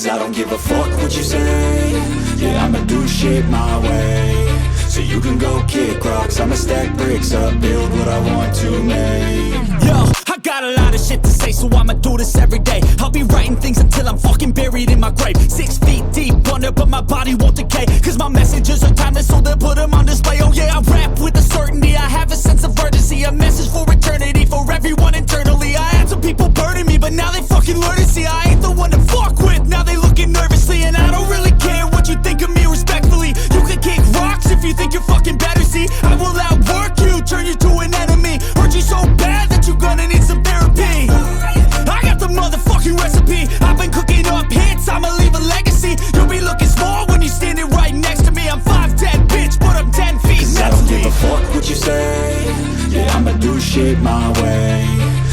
Cause I don't give a fuck what you say. Yeah, I'ma do shit my way. So you can go kick rocks, I'ma stack bricks up, build what I want to make. Yo, I got a lot of shit to say, so I'ma do this every day. I'll be writing things until I'm fucking buried in my grave. 6 feet deep under, but my body won't decay. Cause my messages are timeless, so they'll put them on display. Oh yeah, I rap with a certainty, I have a sense of urgency. A message for eternity, for everyone internally. I had some people burning me, but now they fucking learn to see I ain't the one to fuck with, now they looking nervously. And I don't really care what you think of me, respectfully. You can kick rocks if you think you're fucking better, see. I will outwork you, turn you to an enemy. Hurt you so bad that you're gonna need some therapy. I got the motherfucking recipe. I've been cooking up hits, I'ma leave a legacy. You'll be looking small when you're standing right next to me. I'm 5'10", bitch, but I'm 10 feet next to me. I don't give a fuck what you say. Yeah, I'ma do shit my way.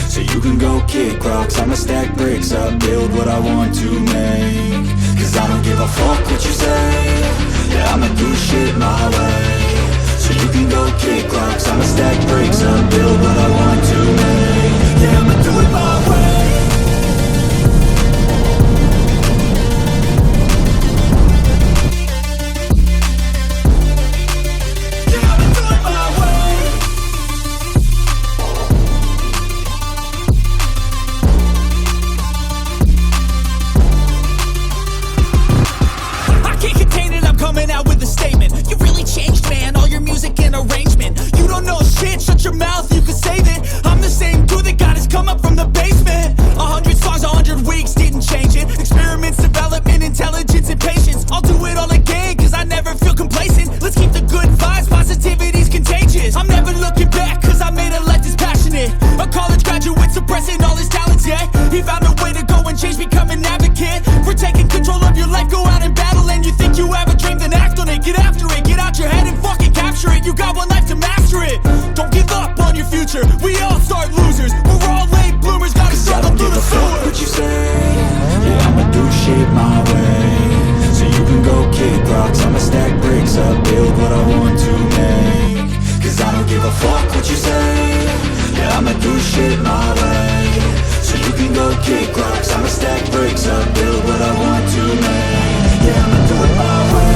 So you can go kick rocks, I'ma stack bricks up, build what I want to make. Cause I don't give a fuck what you say. Yeah, I'ma do shit my way. So you can go kick rocks, I'ma stack bricks up, build what I want to make. Yeah, I'ma do it my way. Coming out with a statement. You really changed, man, all your music and arrangement. You don't know shit, shut your mouth, you can save it. I'm the same dude that got his come up from the basement. 100 songs, 100 weeks, didn't change it. Experiments, development, intelligence, and patience. I'll do it all again, cause I never feel complacent. Let's keep the good vibes, positivity's contagious. I'm never looking back, cause I made a life that's passionate. A college graduate suppressing all his talents, yeah. He found a way to go and change, become an advocate. For taking control of your life, go out and battle. And you think you have a dream, then act on it, get after it. Get out your head and fucking capture it. You got one life to master it. Don't give up on your future, we all start losers. We're all late bloomers, gotta struggle through the sewer. I don't give a fuck what you say. Yeah, I'ma do shit my way. So you can go kick rocks, I'ma stack bricks up, build what I want to make. Cause I don't give a fuck what you say. Yeah, I'ma do shit my way. So you can go kick rocks, I'ma stack bricks up, build what I want to make. Yeah, I'ma do it my way.